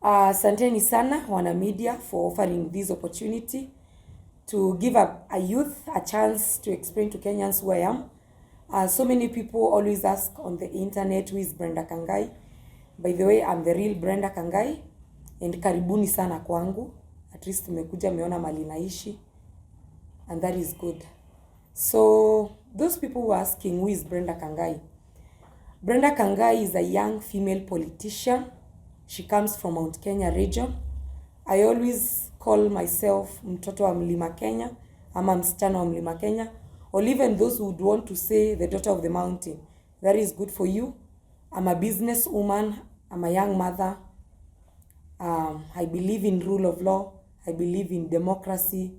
Asanteni sana wana media for offering this opportunity to give a youth a chance to explain to Kenyans who I am. So many people always ask on the internet, who is Brenda Kangai? By the way, I'm the real Brenda Kangai, and karibuni sana kwangu. At least tumekuja meona mali naishi, and that is good. So those people who are asking, who is Brenda Kangai? Brenda Kangai is a young female politician. She comes from Mount Kenya region. I always call myself mtoto wa Mlima Kenya, ama msichana wa Mlima Kenya, or even those who would want to say the daughter of the mountain. That is good for you. I'm a business woman. I'm a young mother. I believe in rule of law. I believe in democracy.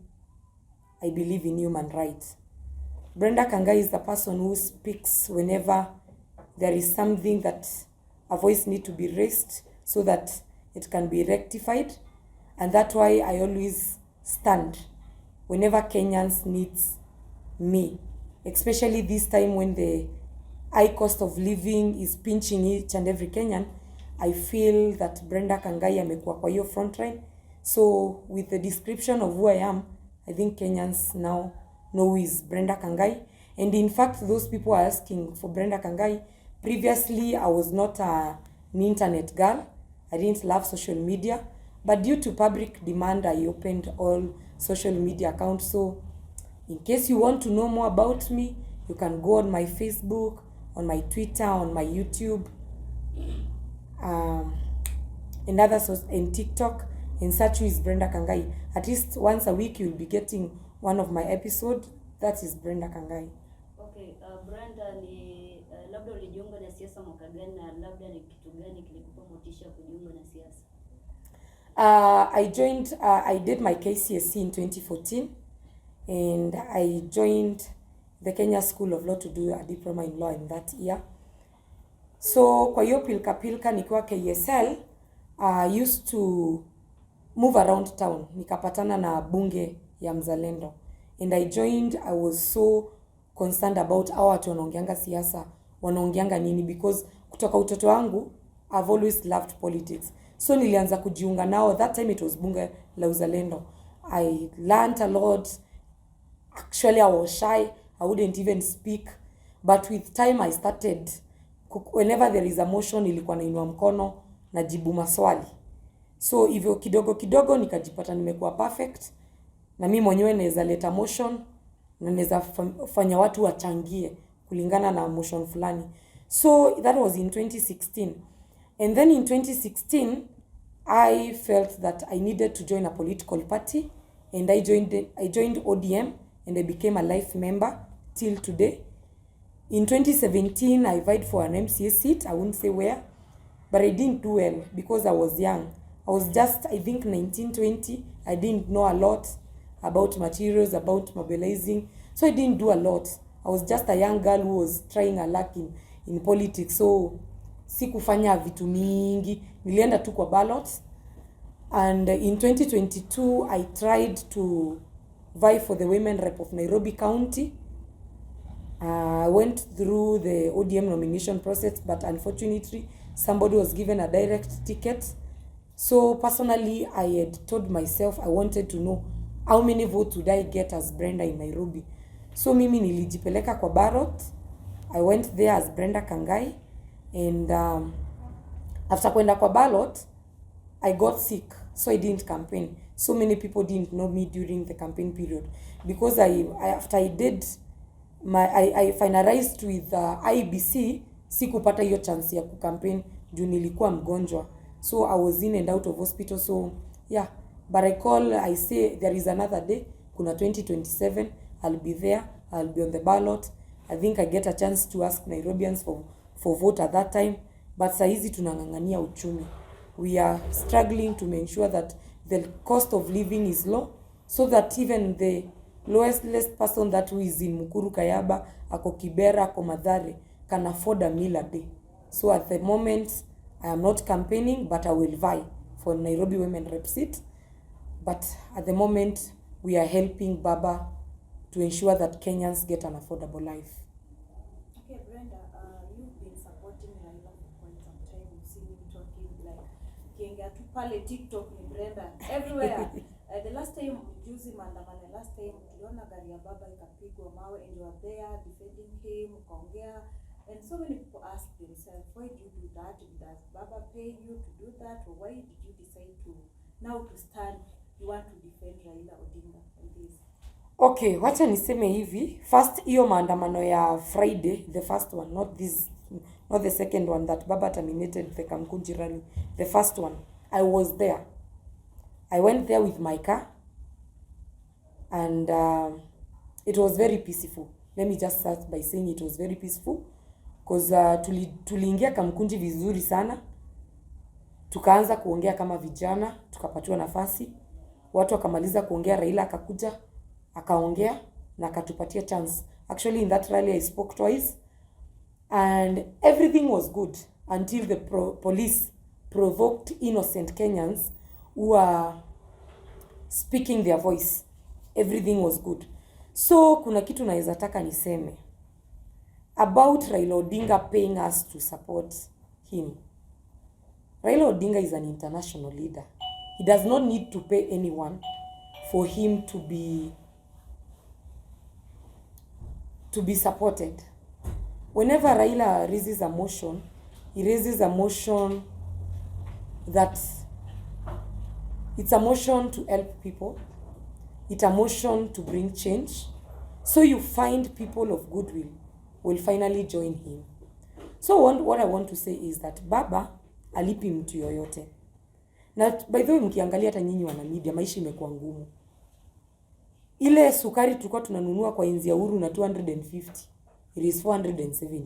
I believe in human rights. Brenda Kangai is the person who speaks whenever there is something that a voice needs to be raised so that it can be rectified. And that's why I always stand whenever Kenyans needs me, especially this time when the high cost of living is pinching each and every Kenyan. I feel that Brenda Kangai amekuwa kwa hiyo front line. So with the description of who I am, I think Kenyans now know who is Brenda Kangai. And in fact, those people are asking for Brenda Kangai. Previously, I was not an internet girl. I didn't love social media. But due to public demand, I opened all social media accounts. So in case you want to know more about me, you can go on my Facebook, on my Twitter, on my YouTube, and in TikTok, and search who is Brenda Kangai. At least once a week, you'll be getting one of my episodes. That is Brenda Kangai. Okay, Brenda, ni labda ulijiunga na siasa mwaka gani na labda ni kitu gani kilikupa motisha kujiunga na siasa? I did my KCSE in 2014, and I joined the Kenya School of Law to do a diploma in law in that year. So kwa hiyo pilka nikiwa KSL, I used to move around town. Nikapatana na bunge ya Mzalendo. And I joined, I was so concerned about how watu wanaongeanga siasa, wanaongeanga nini, because kutoka utoto wangu, I've always loved politics. So nilianza kujiunga nao. That time it was bunge la Uzalendo. I learned a lot. Actually, I was shy. I wouldn't even speak. But with time, I started. Whenever there is a motion, nilikuwa nainua mkono, najibu maswali. So hivyo kidogo nikajipata nimekuwa perfect. Na mimi mwenyewe naweza leta motion, na naweza fanya watu wachangie kulingana na motion fulani. So that was in 2016. And then in 2016, I felt that I needed to join a political party, and I joined ODM, and I became a life member till today. In 2017, I vied for an MCA seat. I won't say where, but I didn't do well because I was young. I was just, I think, 19, 20. I didn't know a lot about materials, about mobilizing. So I didn't do a lot. I was just a young girl who was trying her luck in politics. So sikufanya vitu mingi. Nilienda tu kwa ballot. And in 2022, I tried to vie for the women rep of Nairobi County. I went through the ODM nomination process, but unfortunately, somebody was given a direct ticket. So personally, I had told myself I wanted to know how many votes would I get as Brenda in Nairobi. So mimi nilijipeleka kwa ballot. I went there as Brenda Kangai. And after kwenda kwa ballot, I got sick, so I didn't campaign. So many people didn't know me during the campaign period because after I did I finalized with IBC, sikupata hiyo chance ya kucampaign juu nilikuwa mgonjwa. So I was in and out of hospital. So yeah, but I say there is another day, kuna 2027, I'll be there, I'll be on the ballot. I think I get a chance to ask Nairobians for vote at that time. But saizi tunangangania uchumi. We are struggling to make sure that the cost of living is low, so that even the lowest person that who is in Mukuru Kayaba, ako Kibera, ako Mathare, can afford a meal a day. So at the moment, I am not campaigning, but I will vie for Nairobi Women Rep seat. But at the moment, we are helping Baba to ensure that Kenyans get an affordable life. Okay, Brenda, you've been supporting Raila for quite some time. We've seen you talking like ukiongea tu pale TikTok ni Brenda everywhere. The last time juzi maandamano, last time tuliona gari ya baba ikapigwa mawe and you are there defending him, ukaongea, and so many people ask themselves, why did you do that? Does baba pay you to do that, or why did you decide to now to stand, you want to defend Raila Odinga and this? Okay, wacha niseme hivi. First, hiyo maandamano ya Friday, the first one, not the second one that baba terminated the Kamkunji rally. The first one, I was there. I went there with my car, and it was very peaceful. Let me just start by saying it was very peaceful, because tuliingia Kamkunji vizuri sana. Tukaanza kuongea kama vijana, tukapatiwa nafasi. Watu wakamaliza kuongea, Raila akakuja, akaongea na akatupatia chance. Actually in that rally I spoke twice, and everything was good until the police provoked innocent Kenyans who are speaking their voice. Everything was good. So kuna kitu naweza taka niseme about Raila Odinga paying us to support him. Raila Odinga is an international leader. He does not need to pay anyone for him to be supported. Whenever Raila raises a motion, he raises a motion that it's a motion to help people. It's a motion to bring change. So you find people of goodwill will finally join him. So what I want to say is that baba alipi mtu yoyote. Na by the way, mkiangalia hata nyinyi wana media, maisha imekuwa ngumu. Ile sukari tulikuwa tunanunua kwa enzi ya Uhuru na 250, it is 470.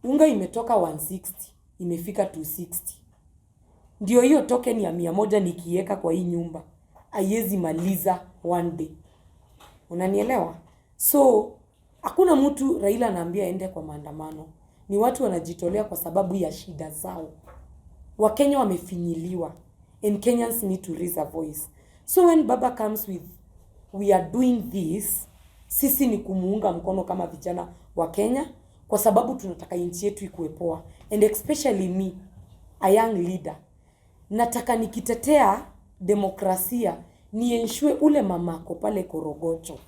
Unga imetoka 160, imefika 260. Ndio hiyo token ya 100 nikiweka kwa hii nyumba haiwezi maliza one day. Unanielewa? So hakuna mtu Raila anaambia aende kwa maandamano. Ni watu wanajitolea kwa sababu ya shida zao. Wakenya wamefinyiliwa, and Kenyans need to raise a voice. So when baba comes with we are doing this, sisi ni kumuunga mkono kama vijana wa Kenya, kwa sababu tunataka nchi yetu ikuwe poa. And especially me, a young leader, nataka nikitetea demokrasia ni ensure ule mamako pale Korogocho,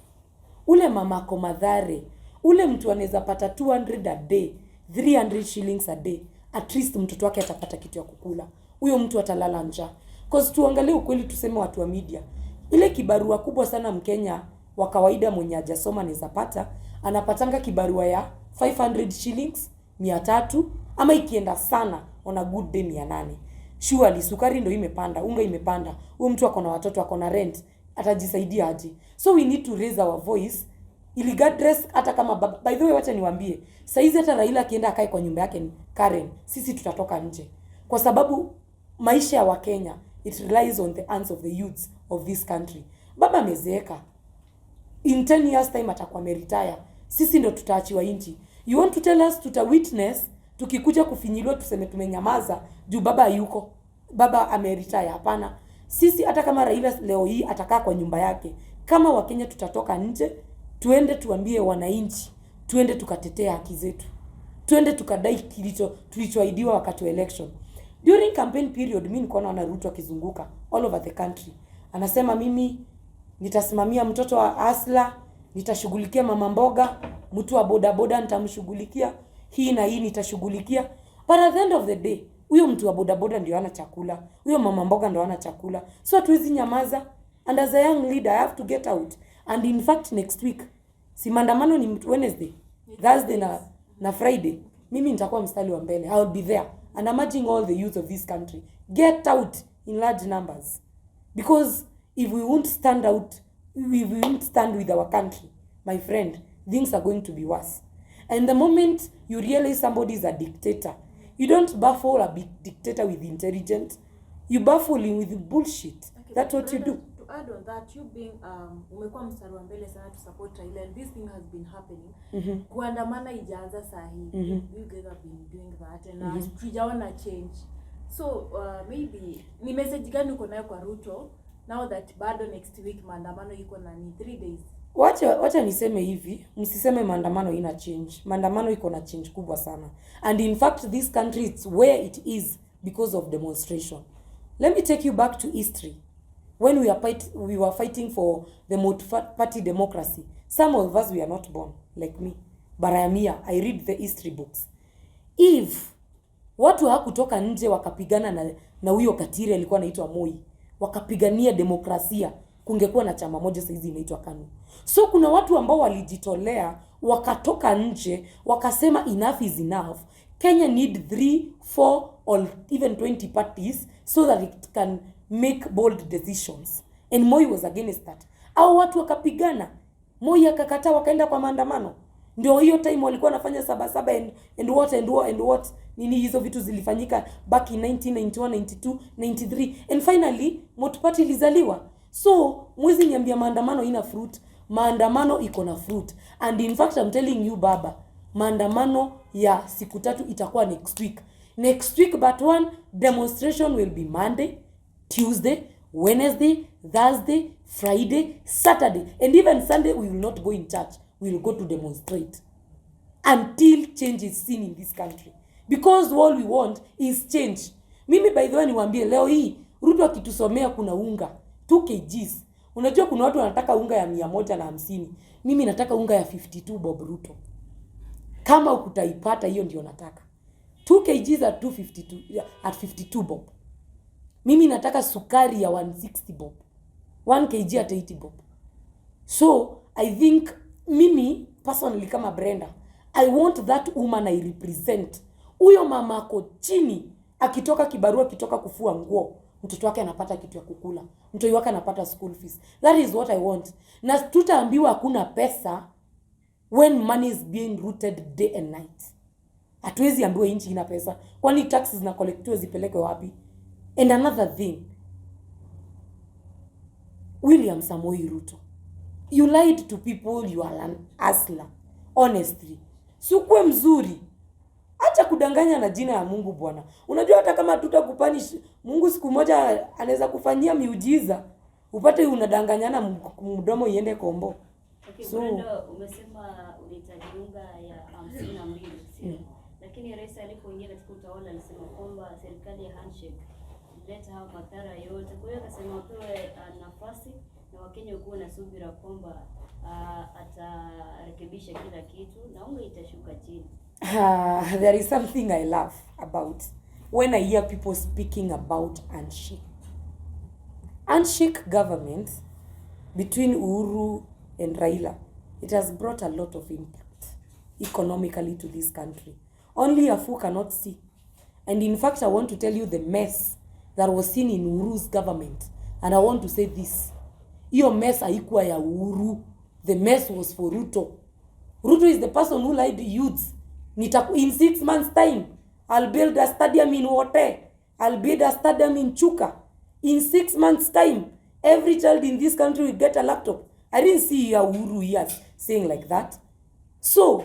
ule mamako Mathare, ule mtu anaweza pata 200 a day, 300 shillings a day, at least mtoto wake atapata kitu ya kukula. Huyo mtu atalala njaa. Cause tuangalie ukweli, tuseme watu wa media, ile kibarua kubwa sana Mkenya wa kawaida mwenye hajasoma anaweza pata, anapatanga kibarua ya 500 shillings, 300, ama ikienda sana on a good day 800. Surely sukari ndio imepanda, unga imepanda. Huyo mtu ako na watoto, ako na rent, atajisaidia aje? So we need to raise our voice. Regardless hata kama by the way, wacha niwaambie, saizi hata Raila akienda akae kwa nyumba yake Karen, sisi tutatoka nje. Kwa sababu maisha ya Wakenya, it relies on the hands of the youths of this country. Baba amezeeka. In 10 years time atakuwa retire. Sisi ndo tutaachiwa nchi. You want to tell us witness tukikuja kufinyiliwa tuseme tumenyamaza juu baba yuko, baba ameretire? Hapana. Sisi hata kama Raila leo hii atakaa kwa nyumba yake, kama Wakenya tutatoka nje, tuende tuambie wananchi, tuende tukatetea haki zetu, tuende tukadai tulichoahidiwa wakati wa election. During campaign period, mimi niko naona Ruto akizunguka all over the country, anasema mimi nitasimamia mtoto wa Asla, nitashughulikia mama mboga, mtu wa boda boda nitamshughulikia, hii na hii nitashughulikia. But at the end of the day, huyo mtu wa boda boda ndio ana chakula, huyo mama mboga ndio ana chakula. So hatuwezi nyamaza, and as a young leader I have to get out. And in fact next week, si maandamano ni Wednesday, Thursday na Friday, mimi nitakuwa mstari wa mbele. I will be there and I'm urging all the youth of this country, get out in large numbers, because if we won't stand out, we won't stand with our country, my friend, things are going to be worse. And the moment you realize somebody is a dictator, you don't baffle a big dictator with intelligence, you baffle him with bullshit. Okay, that's what you do. To add on that, you being umekuwa mstari wa mbele sana to support Raila, and this thing has been happening. Kuandamana ijaanza sahi. You guys have been doing that, and tujaona change. So maybe ni message gani uko nayo kwa Ruto now that bado next week maandamano iko na ni 3 days? Wacha niseme hivi, msiseme maandamano ina change. Maandamano iko na change kubwa sana. And in fact this country, it's where it is because of demonstration. Let me take you back to history. When we were fighting for the multi-party democracy, some of us we are not born, like me. But I am here. I read the history books. If watu hawakutoka nje wakapigana na huyo katiri alikuwa anaitwa Moi, wakapigania demokrasia, kungekuwa na chama moja saizi inaitwa KANU. So kuna watu ambao walijitolea, wakatoka nje, wakasema enough is enough. Kenya need 3, 4 or even 20 parties so that it can make bold decisions. And Moi was against that. Au watu wakapigana, Moi akakataa, wakaenda kwa maandamano. Ndio hiyo time walikuwa wanafanya sabasaba and what nini hizo vitu zilifanyika back in 1991, 92, 93 and finally multi-party ilizaliwa. So mwezi niambia maandamano ina fruit, maandamano iko na fruit. And in fact I'm telling you baba, maandamano ya siku 3 itakuwa next week. Next week but one demonstration will be Monday, Tuesday, Wednesday, Thursday, Friday, Saturday, and even Sunday we will not go in church. We will go to demonstrate until change is seen in this country, because all we want is change. Mimi by the way niwaambie leo hii Ruto akitusomea kuna unga 2 kgs. Unajua kuna watu wanataka unga ya 150. Mimi nataka unga ya 52 bob Ruto. Kama ukutaipata hiyo ndio nataka. 2 kgs at 252 at 52 bob. Mimi nataka sukari ya 160 bob. 1 kg at 80 bob. So I think mimi personally kama Brenda, I want that woman I represent. Huyo mama ako chini, akitoka kibarua, akitoka kufua nguo, mtoto wake anapata kitu ya kukula, mtoto wake anapata school fees. That is what I want. Na tutaambiwa hakuna pesa when money is being rooted day and night. Hatuwezi ambiwa nchi ina pesa. Kwani taxes na collectiwa zipelekwe wapi? And another thing, William Samoei Ruto, you lied to people, you are an hustler. Honestly. Sikuwe mzuri. Acha kudanganya na jina ya Mungu bwana. Unajua hata kama tutakupanish, Mungu siku moja anaweza kufanyia miujiza. Upate unadanganyana mdomo iende kombo. Okay, so Brenda, umesema unahitaji unga ya 52, sio? Lakini rais alipoingia katika utawala alisema kwamba serikali ya handshake leta hao madhara yote. Kwa hiyo akasema wapewe nafasi na Wakenya wakuwe na subira kwamba atarekebisha kila kitu na unga itashuka chini. There is something I laugh about when I hear people speaking about handshake. Handshake government between Uhuru and Raila, it has brought a lot of impact economically to this country. Only a fool cannot see. And in fact, I want to tell you the mess that was seen in Uhuru's government. And I want to say this. Iyo mess haikuwa ya Uhuru. The mess was for Ruto. Ruto is the person who lied to youths. In 6 months time, I'll build a stadium in Wote. I'll build a stadium in Chuka. In 6 months time, every child in this country will get a laptop. I didn't see Uhuru here saying like that. So,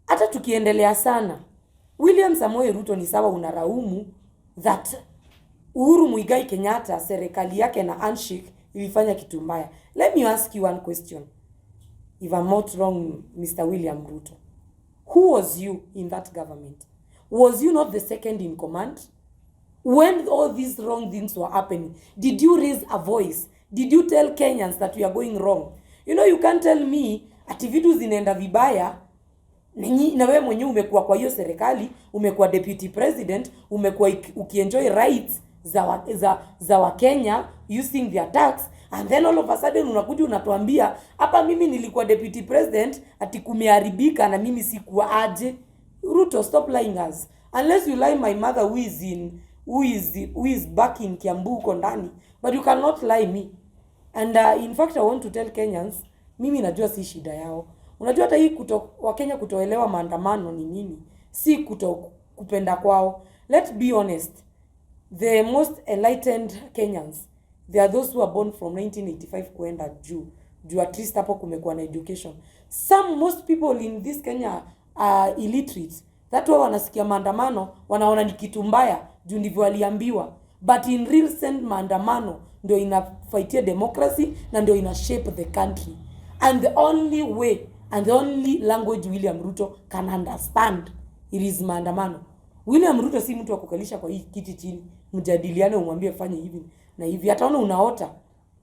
hata tukiendelea sana, William Samoei Ruto ni sawa unaraumu that Uhuru Muigai Kenyatta serikali yake na handshake ilifanya kitu mbaya. Let me ask you one question. If I'm not wrong, Mr. William Ruto, who was you in that government? Was you not the second in command? When all these wrong things were happening, did you raise a voice? Did you tell Kenyans that we are going wrong? You know, you can't tell me ati vitu zinaenda vibaya na wewe mwenyewe umekuwa kwa hiyo serikali, umekuwa deputy president, umekuwa ukienjoy rights za wa Kenya using their tax, and then all of a sudden unakuja unatuambia hapa mimi nilikuwa deputy president ati kumeharibika na mimi sikuwa aje. Ruto, stop lying us. Unless you lie my mother who is back in Kiambu uko ndani, but you cannot lie me. And in fact I want to tell Kenyans, mimi najua si shida yao. Unajua hata hii Wakenya kutoelewa maandamano ni nini, si kupenda kwao. Let's be honest. The most enlightened Kenyans, they are those who are born from 1985 kuenda juu at least hapo kumekuwa na education. Most people in this Kenya are illiterate. That why wanasikia maandamano wanaona ni kitu mbaya juu ndivyo waliambiwa. But in real sense maandamano ndio inafaitia democracy na ndio ina shape the country. And the only way and the only language William Ruto can understand, it is maandamano. William Ruto si mtu wa kukalisha kwa hii kiti chini mjadiliane, umwambie fanye hivi na hivi. Ataona unaota.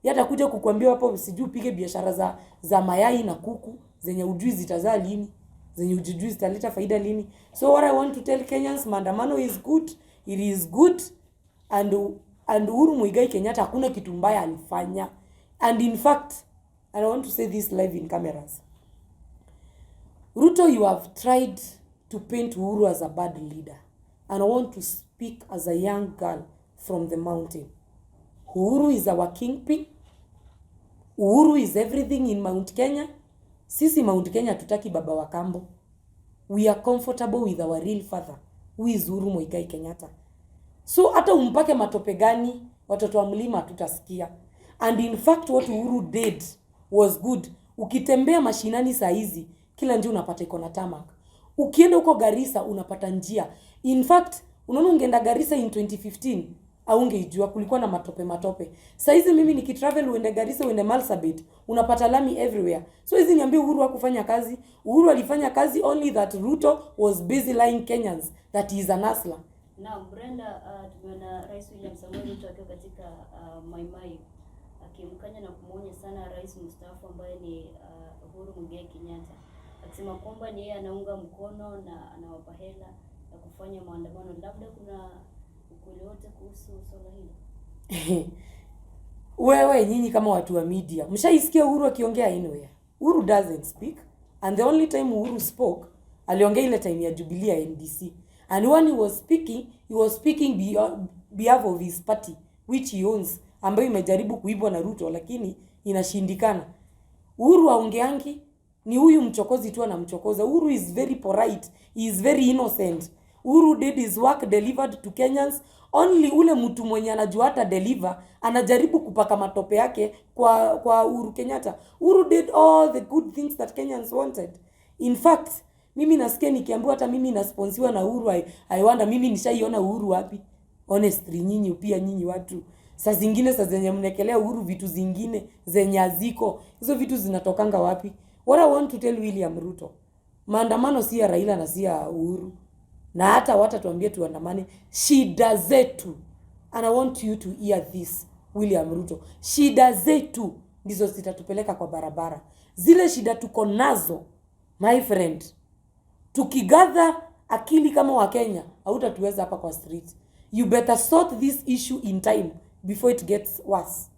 Yeye atakuja kukuambia hapo sijui upige biashara za mayai na kuku zenye ujui zitazaa lini, zenye ujui zitaleta faida lini. So what I want to tell Kenyans, maandamano is good. It is good. And Uhuru Muigai Kenyatta hakuna kitu mbaya alifanya. And in fact, and I want to say this live in cameras, Ruto, you have tried to paint Uhuru as a bad leader. And I want to speak as a young girl from the mountain. Uhuru is our kingpin. Uhuru is everything in Mount Kenya. Sisi Mount Kenya tutaki baba wa kambo. We are comfortable with our real father, who is Uhuru Muigai Kenyatta. So hata umpake matope gani, watoto wa mlima tutasikia. And in fact what Uhuru did was good. Ukitembea mashinani saa hizi, kila njia unapata iko na tarmac. Ukienda huko Garissa unapata njia. In fact, unaona ungeenda Garissa in 2015, haungeijua kulikuwa na matope. Saa hizi mimi nikitravel uende Garissa uende Marsabit, unapata lami everywhere. So hizi niambie Uhuru hakufanya kazi. Uhuru alifanya kazi, only that Ruto was busy lying Kenyans that he is an hustler. Now Brenda, tumeona Rais William Samoei Ruto akiwa katika Maimai akimkanya na kumuonya sana rais mstaafu ambaye ni Uhuru Muigai Kenyatta, akisema kwamba ni yeye anaunga mkono na anawapa hela ya kufanya maandamano. Labda kuna ukweli wote kuhusu swala hilo? Wewe nyinyi kama watu wa media, mshaisikia Uhuru akiongea anywhere? Uhuru doesn't speak, and the only time Uhuru spoke, aliongea ile time ya Jubilee ya NDC. And when he was speaking behalf of his party, which he owns, ambayo imejaribu kuibwa na Ruto, lakini inashindikana. Uhuru aongeangi, ni huyu mchokozi tu anamchokoza. Uhuru is very polite, he is very innocent. Uhuru did his work, delivered to Kenyans. Only ule mtu mwenye anajua hata deliver, anajaribu kupaka matope yake kwa Uhuru Kenyatta. Uhuru did all the good things that Kenyans wanted. In fact, mimi nasikia nikiambiwa hata mimi nasponsiwa na Uhuru, I wonder mimi nishaiona Uhuru wapi? Honestly, nyinyi watu. Saa zingine saa zenye mnekelea Uhuru vitu zingine zenye aziko. Hizo vitu zinatokanga wapi? What I want to tell William Ruto, maandamano si ya Raila na si ya Uhuru. Na hata watatuambia tuandamane, shida zetu. And I want you to hear this, William Ruto. Shida zetu ndizo zitatupeleka kwa barabara. Zile shida tuko nazo, my friend, tukigather akili kama wa Kenya, hautatuweza hapa kwa street. You better sort this issue in time before it gets worse.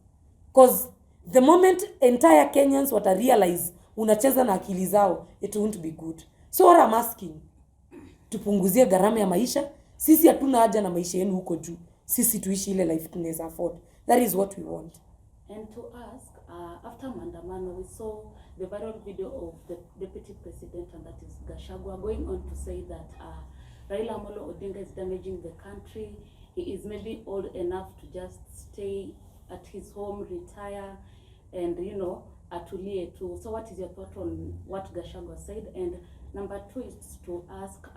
Because the moment entire Kenyans wata realize unacheza na akili zao, it won't be good. So what I'm asking, tupunguzie gharama ya maisha. Sisi hatuna haja na maisha yenu huko juu. Sisi tuishi ile life tunaweza afford. That is what we want. And to ask, after Mandamano, we saw the viral video of the Deputy President, and that is Gachagua, going on to say that Raila Amolo Odinga is damaging the country. He is maybe old enough to just stay at his home, retire, and, atulie too. So what is your thought on what Gachagua said? And number two is to ask,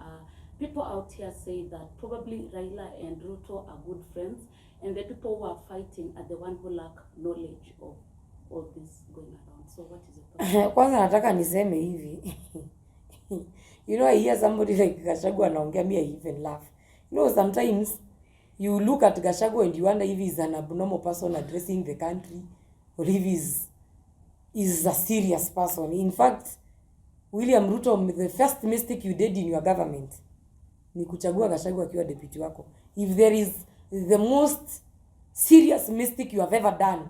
people out here say that probably Raila and Ruto are good friends, and the people who are fighting are the one who lack knowledge of all this going around. So what is your thought? Kwanza nataka niseme hivi. I hear somebody like Gachagua anaongea, me I even laugh. Sometimes you look at Gachagua and you wonder if he's an abnormal person addressing the country, or if he's a serious person. In fact, William Ruto, the first mistake you did in your government ni kuchagua Gachagua akiwa deputy wako. If there is the most serious mistake you have ever done,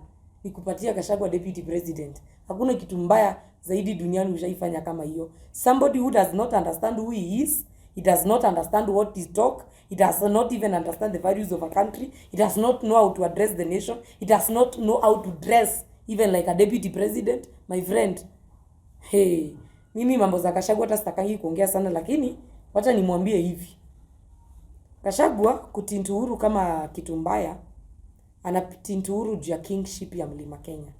ni kupatia Gachagua deputy president. Hakuna kitu mbaya zaidi duniani ushaifanya kama hiyo. Somebody who does not understand who he is, he does not understand what he talk, he does not even understand the values of a country, he does not know how to address the nation, he does not know how to dress even like a deputy president. My friend, hey, mimi mambo za Gachagua hata sitakangi kuongea sana, lakini wacha nimwambie hivi. Gachagua kutintu Uhuru kama kitu mbaya, anatintu Uhuru juu ya kingship ya Mlima Kenya.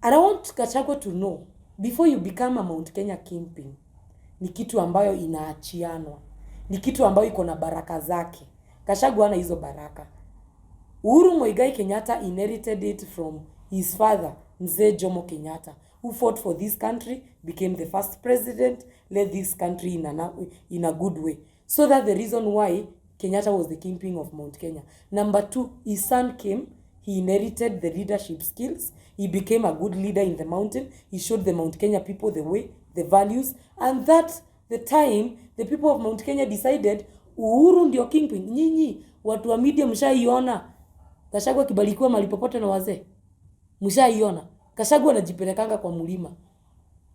And I want Gachagua to know, before you become a Mount Kenya kingpin, ni kitu ambayo inaachianwa. Ni kitu ambayo iko na baraka zake. Gachagua ana hizo baraka. Uhuru Muigai Kenyatta inherited it from his father, Mzee Jomo Kenyatta, who fought for this country, became the first president, led this country in a good way. So that the reason why Kenyatta was the kingpin of Mount Kenya. Number 2, his son came. He inherited the leadership skills. He became a good leader in the mountain. He showed the Mount Kenya people the way, the values. And that the time, the people of Mount Kenya decided, Uhuru ndio kingpin. Nyinyi, watu wa media mshaiona. Gachagua kibarikiwa mahali popote na wazee. Mshaiona. Gachagua anajipelekanga kwa mlima.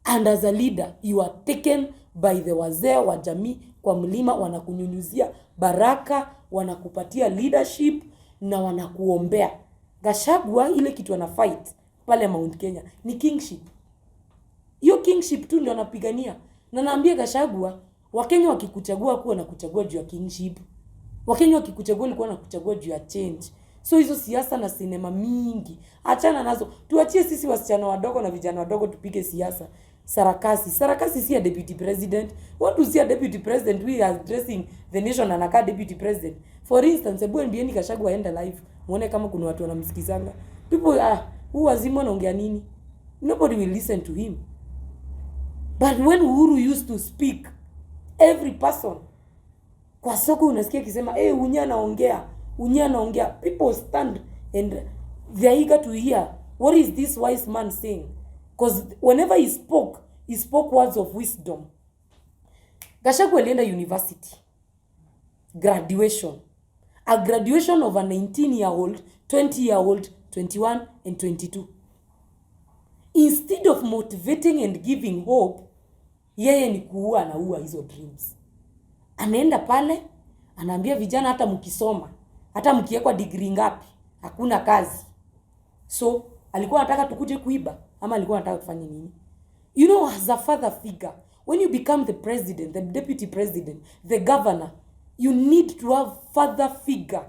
And as a leader, you are taken by the wazee wa jamii kwa mlima, wanakunyunyuzia baraka, wanakupatia leadership na wanakuombea. Gachagua ile kitu ana fight pale Mount Kenya ni kingship. Hiyo kingship tu ndio anapigania. Na naambia Gachagua, Wakenya wakikuchagua kuwa na kuchagua juu ya kingship. Wakenya wakikuchagua ilikuwa na kuchagua juu ya change. So hizo siasa na sinema mingi, achana nazo. Tuachie sisi wasichana wadogo na vijana wadogo tupige siasa. Sarakasi si a deputy president. What to see a deputy president we are addressing the nation anakaa deputy president. For instance, ebu NBN Gachagua aende live. Muone kama kuna watu wanamsikizanga. People who wazima naongea nini? Nobody will listen to him. But when Uhuru used to speak, every person kwa soko unasikia akisema Unya anaongea, people stand and they are eager to hear what is this wise man saying, because whenever he spoke words of wisdom. Gachagua alienda university graduation, a graduation of a 19-year-old, 20-year-old, 21 and 22. Instead of motivating and giving hope, yeye ni kuua na ua hizo dreams. Anaenda pale, anaambia vijana hata mkisoma, hata mkiekwa degree ngapi, hakuna kazi. So, alikuwa anataka tukuje kuiba, ama alikuwa anataka kufanya nini? You know, as a father figure, when you become the president, the deputy president, the governor, you need to have father figure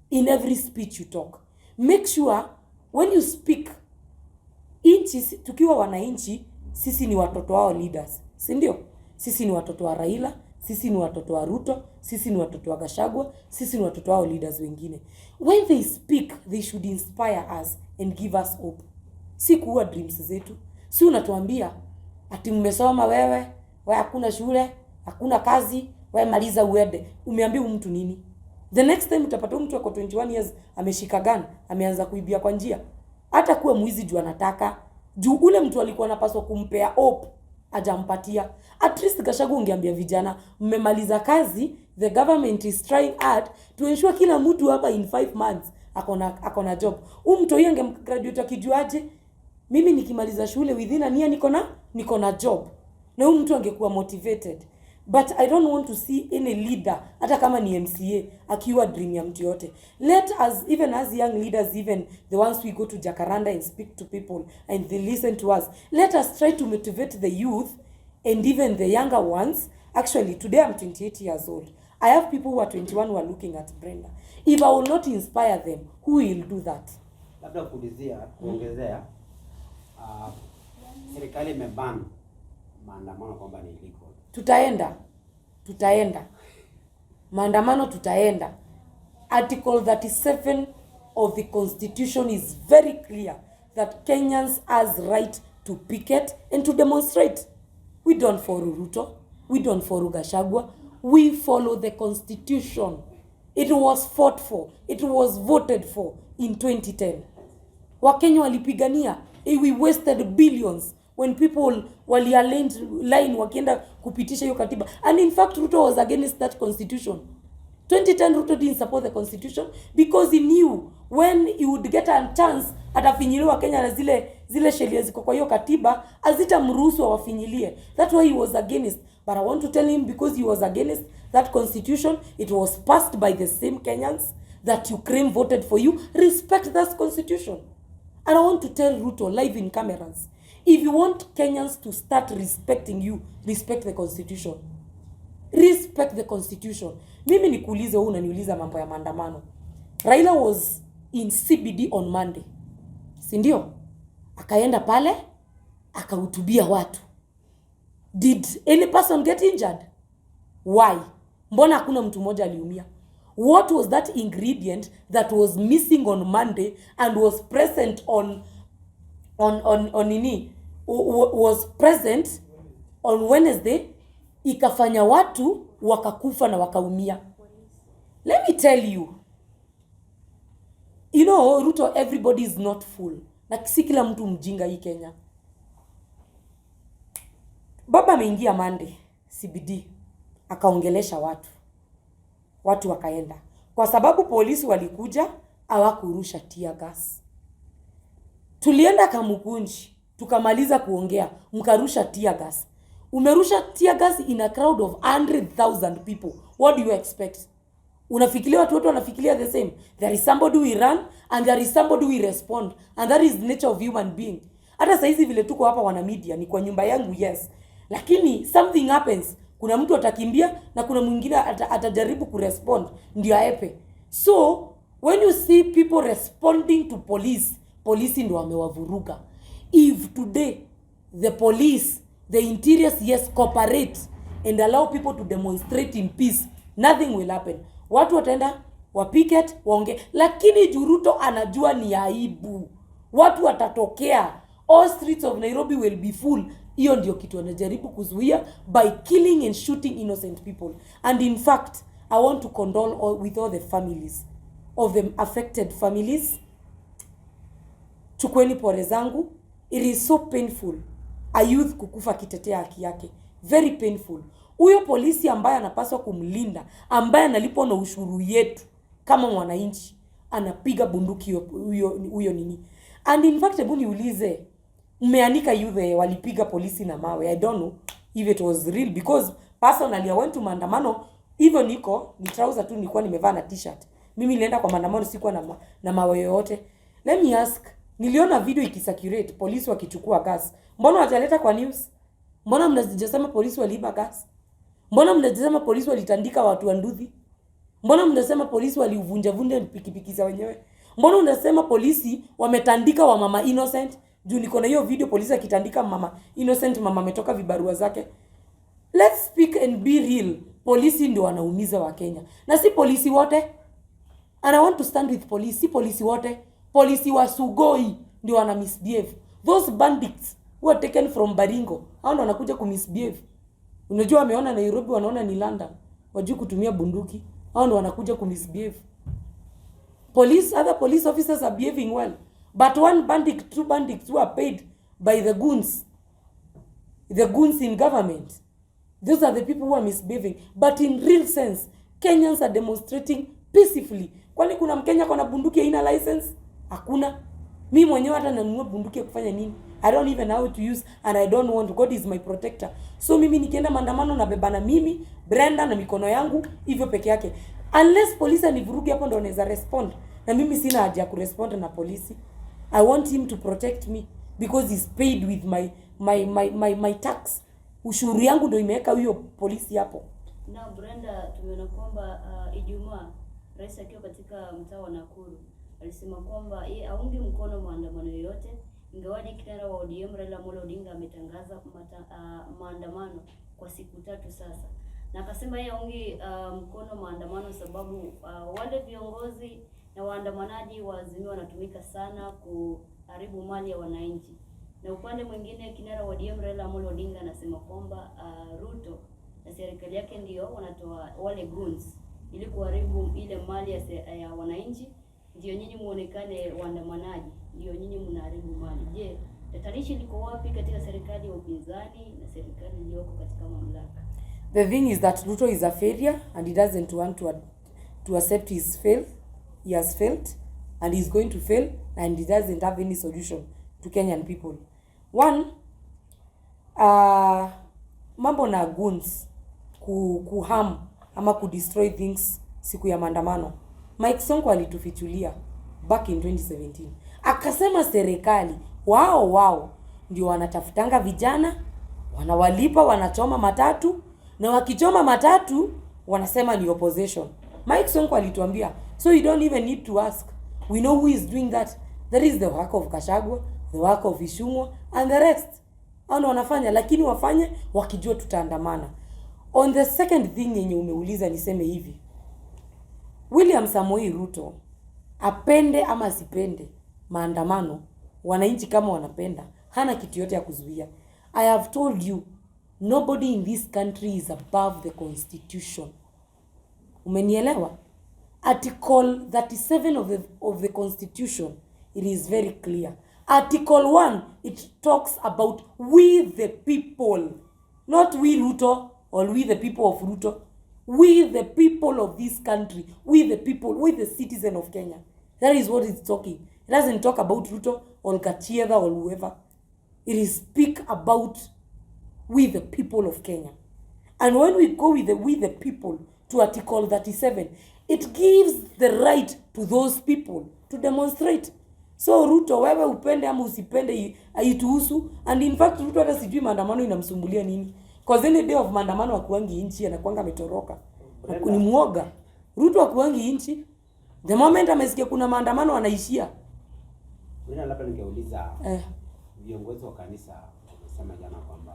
in every speech you talk. Make sure, when you speak, tukiwa wananchi, sisi ni watoto wao leaders. Si ndio? Sisi ni watoto wa Raila, sisi ni watoto wa Ruto, sisi ni watoto wa Gachagua, sisi ni watoto wao leaders wengine. When they speak, they should inspire us and give us hope. Si kuua dreams zetu. Si unatuambia ati mmesoma wewe hakuna shule, hakuna kazi, wewe maliza uende. Umeambia mtu nini? The next time utapata mtu ako 21 years ameshika gun, ameanza kuibia kwa njia. Hata kuwa mwizi juu anataka, juu ule mtu alikuwa anapaswa kumpea hope, ajampatia. At least Gachagua ungeambia vijana, mmemaliza kazi, the government is trying hard to ensure kila mtu hapa in 5 months akona job. Mtu yeye angegraduate akijuaje, mimi nikimaliza shule within a year niko na job. Na mtu angekuwa motivated. But I don't want to see any leader, hata kama ni MCA, akiwa dream ya mtu yote. Let us, even as young leaders, even the ones we go to Jacaranda and speak to people and they listen to us, let us try to motivate the youth and even the younger ones. Actually, today I'm 28 years old. I have people who are 21 who are looking at Brenda. If I will not inspire them, who will do that? Labda kuongezea, serikali imeban maandamano kwamba ni illegal. Tutaenda. Maandamano tutaenda. Article 37 of the Constitution is very clear that Kenyans has right to picket and to demonstrate. We don't follow Ruto. We don't follow Gachagua. We follow the Constitution. It was fought for. It was voted for in 2010. Wakenya walipigania. We wasted billions when people wali line wakienda kupitisha hiyo katiba. And in fact, Ruto was against that constitution. 2010, Ruto didn't support the constitution because he knew when he would get a chance atafinyiliwa Kenya na zile sheria ziko kwa hiyo katiba azitamruhusu wafinyilie. That's why he was against. But I want to tell him, because he was against that constitution, it was passed by the same Kenyans that Ukraine voted for you. Respect that constitution. And I want to tell Ruto live in cameras, if you want Kenyans to start respecting you, respect the constitution. Respect the constitution. Mimi nikuulize wewe unaniuliza mambo ya maandamano. Raila was in CBD on Monday. Si ndio? Akaenda pale, akahutubia watu. Did any person get injured? Why? Mbona hakuna mtu mmoja aliumia? What was that ingredient that was missing on Monday and was present on was present on Wednesday, ikafanya watu wakakufa na wakaumia? Let me tell you, you know, Ruto, everybody is not full. Na si kila mtu mjinga hii Kenya. Baba ameingia Monday CBD akaongelesha watu wakaenda, kwa sababu polisi walikuja hawakurusha tear gas. Tulienda Kamukunji tukamaliza kuongea, mkarusha tear gas. Umerusha tear gas in a crowd of 100,000 people. What do you expect? Unafikiria watu wote wanafikiria the same? There is somebody we run and there is somebody we respond, and that is the nature of human being. Hata saizi vile tuko hapa wana media ni kwa nyumba yangu, yes, lakini something happens, kuna mtu atakimbia na kuna mwingine atajaribu kurespond ndio aepe. So when you see people responding to police ndio wamewavuruga. If today the police, the interiors, yes, cooperate and allow people to demonstrate in peace, nothing will happen. Watu wataenda wapicket waonge, lakini Ruto anajua ni aibu. Watu watatokea, all streets of Nairobi will be full. Hiyo ndio kitu anajaribu kuzuia by killing and shooting innocent people. And in fact, I want to condole with all the families of the affected families. Chukweni pole zangu. It is so painful a youth kukufa kitetea haki yake. Very painful. Huyo polisi ambaye anapaswa kumlinda, ambaye analipwa na ushuru yetu kama mwananchi, anapiga bunduki huyo nini. And in fact, hebu niulize, mmeanika youth walipiga polisi na mawe. I don't know if it was real, because personally I went to maandamano, hivyo ni trouser tu nilikuwa nimevaa na t-shirt. Mimi nilienda kwa maandamano sikuwa na mawe yoyote. Let me ask, niliona video ikisacurate polisi wakichukua gas. Mbona wajaleta kwa news? Mbona mnasema polisi waliiba gas? Mbona mnasema polisi walitandika watu wanduthi? Mbona mnasema polisi waliuvunja pikipiki za wenyewe? Mbona unasema polisi wametandika wa mama innocent? Juu niko na hiyo video polisi akitandika mama innocent, mama ametoka vibarua zake. Let's speak and be real. Polisi ndio wanaumiza wa Kenya. Na si polisi wote. And I want to stand with police. Si polisi wote. Polisi wa Sugoi ndio wana misbehave. Those bandits who are taken from Baringo, hao ndio wanakuja kumisbehave. Unajua wameona Nairobi, wanaona ni London, wajui kutumia bunduki, hao ndio wanakuja kumisbehave. Other police officers are behaving well, but one bandit, two bandits who are paid by the goons in government, those are the people who are misbehaving. But in real sense, Kenyans are demonstrating peacefully. Kwani kuna Mkenya kwa na bunduki haina license? Hakuna. Mimi mwenyewe hata nanunua bunduki kufanya nini? I don't even know how to use, and I don't want. God is my protector. So mimi nikienda maandamano na bebana mimi, Brenda na mikono yangu hivyo peke yake. Unless polisi anivurugi hapo ndo naweza respond. Na mimi sina haja ya kurespond na polisi. I want him to protect me because he's paid with my tax. Ushuru yangu ndo imeweka huyo polisi hapo. Na Brenda, tumeona kwamba Ijumaa rais akiwa katika mtaa wa Nakuru alisema kwamba yeye aungi mkono maandamano yoyote, ingawaje kinara wa ODM Raila Amolo Odinga ametangaza maandamano kwa siku 3 sasa. Na akasema yeye aungi mkono maandamano sababu wale viongozi na waandamanaji wa Azimio wanatumika sana kuharibu mali ya wananchi. Na upande mwingine kinara wa ODM Raila Amolo Odinga anasema kwamba Ruto na serikali yake ndio wanatoa wale goons ili kuharibu ile mali ya wananchi. Ndio nyinyi muonekane waandamanaji, ndio nyinyi mnaharibu mali. Je, tatanishi liko wapi katika serikali ya upinzani na serikali iliyoko katika mamlaka? The thing is that Ruto is a failure and he doesn't want to accept his fail. He has failed and he's going to fail, and he doesn't have any solution to Kenyan people. One, mambo na goons kuharm ama kudestroy things siku ya maandamano. Mike Sonko alitufichulia back in 2017. Akasema serikali wao ndio wanatafutanga vijana, wanawalipa, wanachoma matatu, na wakichoma matatu wanasema ni opposition. Mike Sonko alituambia, so you don't even need to ask. We know who is doing that. That is the work of Gachagua, the work of Ishungwa and the rest. Hao wanafanya, lakini wafanye wakijua tutaandamana. On the second thing yenye umeuliza niseme hivi. William Samoei Ruto apende ama asipende maandamano, wananchi kama wanapenda, hana kitu yote ya kuzuia. I have told you, nobody in this country is above the constitution. Umenielewa? Article 37 of the Constitution, it is very clear. Article 1, it talks about we the people, not we Ruto or we the people of Ruto. We the people of this country, we the people, we the citizen of Kenya. That is what it's talking. It doesn't talk about Ruto or Gachagua or whoever. It is speak about we the people of Kenya. And when we go with the we the people to Article 37, it gives the right to those people to demonstrate. So Ruto, wewe upende ama usipende haituhusu. And in fact Ruto hata sijui maandamano inamsumbulia nini. Cause any day of maandamano akuangi inchi anakuanga ametoroka. Ni muoga. Ruto akuangi inchi. The moment amesikia kuna maandamano anaishia. Mimi labda ningeuliza viongozi wa kanisa wamesema jana kwamba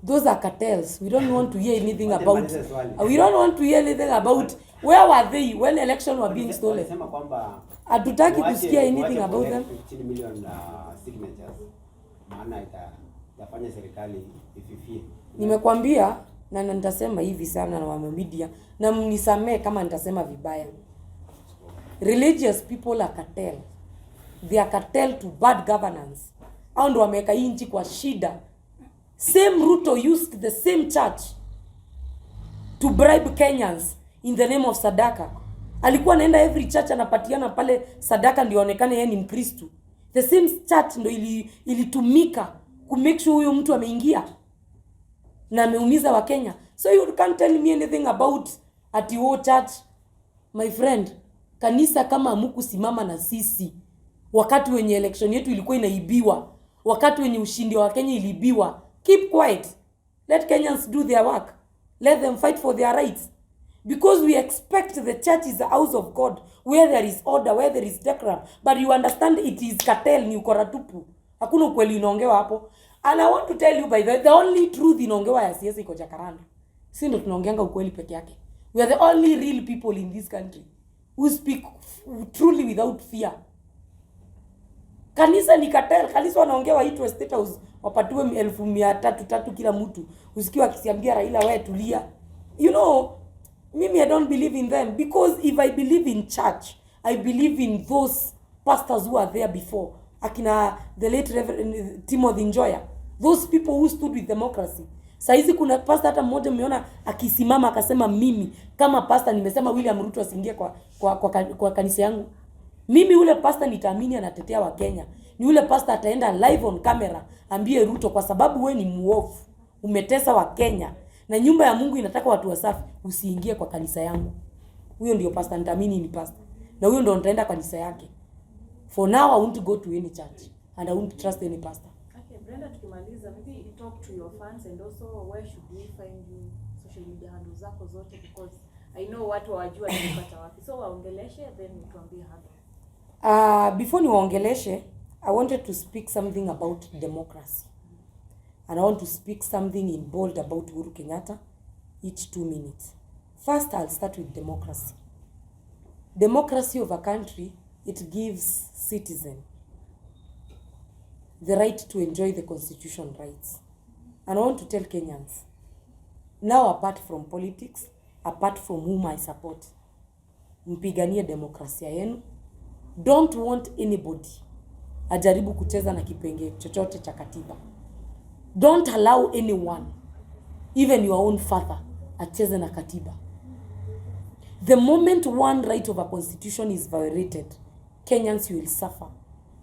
those are cartels. We don't want to hear anything about. We don't want to hear anything about where were they when election were being stolen. Wamesema kwamba hatutaki kusikia anything about them. 15 million signatures. Maana itafanya serikali ififie. Nimekwambia na nitasema hivi sana na wame media na mnisamee kama nitasema vibaya. Religious people are cartel. They are cartel to bad governance. Hao ndio wameka inchi kwa shida. Same Ruto used the same church to bribe Kenyans in the name of sadaka. Alikuwa anaenda every church anapatiana pale sadaka ndio aonekane yeye ni Mkristo. The same church ndio ilitumika ku make sure huyo mtu ameingia na ameumiza wa Kenya. So you can't tell me anything about ati church. My friend, kanisa kama hamkusimama na sisi wakati wenye election yetu ilikuwa inaibiwa, wakati wenye ushindi wa Kenya ilibiwa, keep quiet. Let Kenyans do their work. Let them fight for their rights. Because we expect the church is the house of God, where there is order, where there is decorum. But you understand it is cartel, ni ukora tupu. Hakuna ukweli inaongewa hapo. And I want to tell you by the only truth inaongewa ya siasa iko Jakaranda. Sisi ndio tunaongeanga ukweli peke yake. We are the only real people in this country who speak truly without fear. Kanisa ni cartel. Kanisa wanaongewa itwe State House wapatiwe 1,300 kila mtu. Usikiwa akisiambia Raila wewe tulia. You know, mimi I don't believe in them because if I believe in church, I believe in those pastors who are there before. Akina the late Reverend Timothy Njoya. Those people who stood with democracy. Saizi kuna pastor hata mmoja umeona akisimama akasema mimi kama pastor nimesema William Ruto asiingie kwa kanisa yangu. Mimi ule pastor nitaamini anatetea wa Kenya. Ni ule pastor ataenda live on camera ambie Ruto kwa sababu we ni muovu. Umetesa wa Kenya na nyumba ya Mungu inataka watu wasafi, usiingie kwa kanisa yangu. Huyo ndio pastor nitaamini ni pastor. Na huyo ndio nitaenda kanisa yake. For now I won't go to any church and I won't trust any pastor. Okay, Brenda, tukimaliza, maybe you talk to your fans and also where should we find you, social media handles zako zote, because I know watu wajua nipata wapi. So waongeleshe then tuambie handle. Before niwaongeleshe, I wanted to speak something about democracy. And I want to speak something in bold about Uhuru Kenyatta, each 2 minutes. First, I'll start with democracy. Democracy of a country, it gives citizens the right to enjoy the constitution rights. And I want to tell Kenyans, now apart from politics, apart from whom I support, mpiganie demokrasia yenu. Don't want anybody ajaribu kucheza na kipenge chochote cha katiba. Don't allow anyone, even your own father, acheze na katiba. The moment one right of a constitution is violated, Kenyans, you will suffer.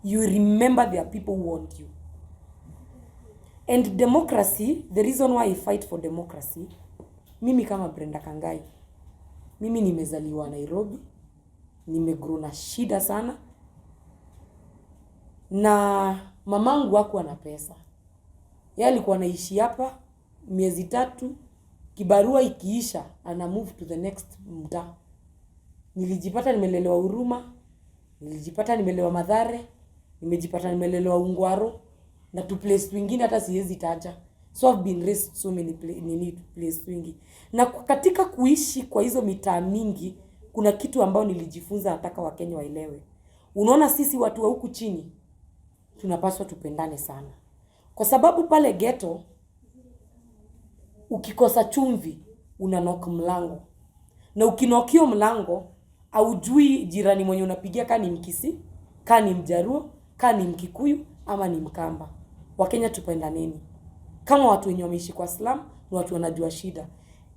You will remember there are people who want you. And democracy, the reason why I fight for democracy, mimi kama Brenda Kangai, mimi nimezaliwa Nairobi, nimegrow na shida sana, na mamangu hakuwa na pesa. Yeye alikuwa anaishi hapa miezi 3, kibarua ikiisha ana move to the next mtaa. Nilijipata nimelelewa Huruma, nilijipata nimelelewa Mathare, nimejipata nimelelewa Ungwaro na tu place wengine hata siwezi taja. So I've been raised so many place wingi. Na katika kuishi kwa hizo mitaa mingi, kuna kitu ambao nilijifunza nataka Wakenya waelewe. Unaona sisi watu wa huku chini tunapaswa tupendane sana. Kwa sababu pale ghetto ukikosa chumvi unanoka mlango. Na ukinokio mlango Haujui jirani mwenye unapigia kama ni Mkisi, kama ni Mjaruo, kama ni Mkikuyu ama ni Mkamba. Wakenya tupendaneni. Kama watu wenye wameishi kwa slum, ni watu wanajua shida.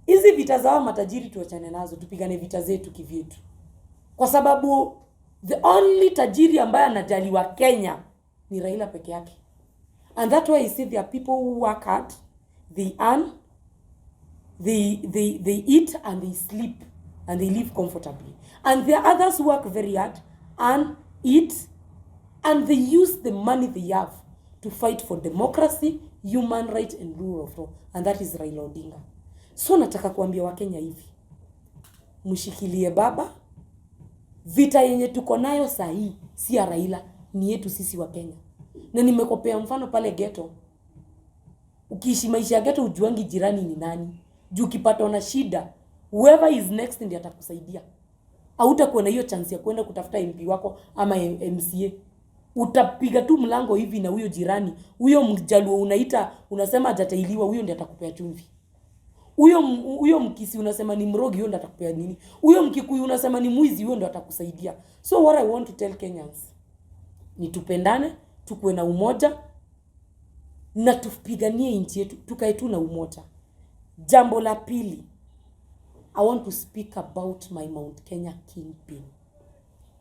Hizi vita zao matajiri tuachane nazo, tupigane vita zetu kivyetu. Kwa sababu the only tajiri ambaye anajaliwa Kenya ni Raila peke yake. And that's why I say there are people who work hard, they earn, they eat and they sleep and they live comfortably. And there are others who work very hard, earn, eat, and they use the money they have to fight for democracy, human rights and rule of law. And that is Raila Odinga. So nataka kuambia Wakenya hivi. Mshikilie baba. Vita yenye tuko nayo sahi si ya Raila, ni yetu sisi wa Kenya. Na nimekopea mfano pale ghetto. Ukiishi maisha ya ghetto ujuangi jirani ni nani. Juu ukipata na shida, whoever is next ndiye atakusaidia. Hautakuwa na hiyo chance ya kwenda kutafuta MP wako ama MCA. Utapiga tu mlango hivi na huyo jirani, huyo Mjaluo unaita, unasema hajatailiwa, huyo ndiye atakupea chumvi. Huyo Mkisi unasema ni mrogi, huyo ndiye atakupea nini? Huyo Mkikuyu unasema ni mwizi, huyo ndiye atakusaidia. So what I want to tell Kenyans ni tupendane, tukue na umoja na tupiganie nchi yetu, tukae tu na umoja. Jambo la pili, I want to speak about my Mount Kenya kingpin,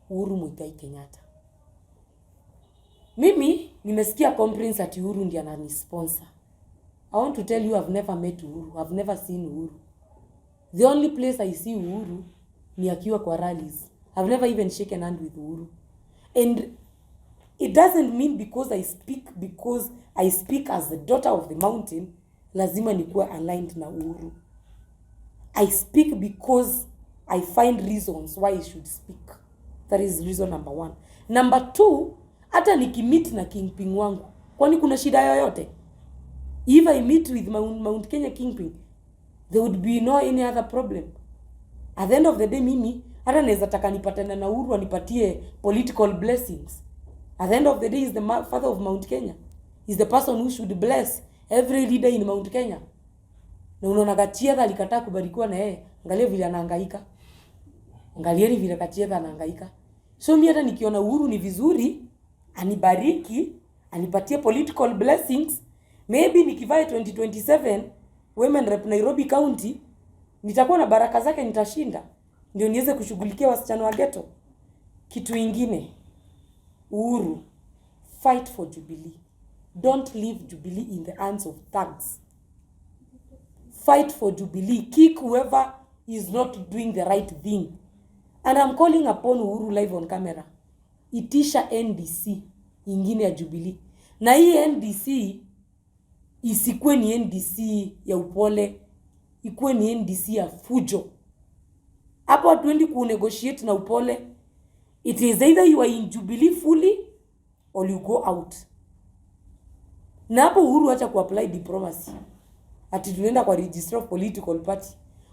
Uhuru Muigai Kenyatta. Mimi nimesikia complaints ati Uhuru ndiye ananisponsor. I want to tell you I've never met Uhuru. I've never seen Uhuru. The only place I see Uhuru ni akiwa kwa rallies. I've never even shaken hand with Uhuru. And it doesn't mean because I speak as the daughter of the mountain, lazima nikuwa aligned na Uhuru. I speak because I find reasons why I should speak. That is reason number 1. Number 2, hata nikimit na kingpin wangu, kwani kuna shida yoyote? If I meet with Mount Kenya kingpin, there would be no any other problem. At the end of the day, mimi hata naweza taka nipatane na Uhuru anipatie political blessings. At the end of the day, is the father of Mount Kenya. Is the person who should bless every leader in Mount Kenya. Na unaona Gachagua alikataa kubarikiwa na yeye. Angalia vile anahangaika. Angalieni vile Gachagua anahangaika. So mimi hata nikiona Uhuru ni vizuri, anibariki, anipatie political blessings, maybe nikivai 2027 women rep Nairobi County, nitakuwa na baraka zake, nitashinda. Ndio niweze kushughulikia wasichana wa ghetto. Kitu ingine, Uhuru, fight for Jubilee. Don't leave Jubilee in the hands of thugs. Fight for Jubilee. Kick whoever is not doing the right thing. And I'm calling upon Uhuru live on camera. Itisha NDC ingine ya Jubilee. Na hii NDC isikuwe ni NDC ya upole, ikuwe ni NDC ya fujo. Hapo hatuendi kunegotiate na upole. It is either you are in Jubilee fully or you go out. Na hapo Uhuru acha kuapply diplomacy. Ati tunaenda kwa register of political party.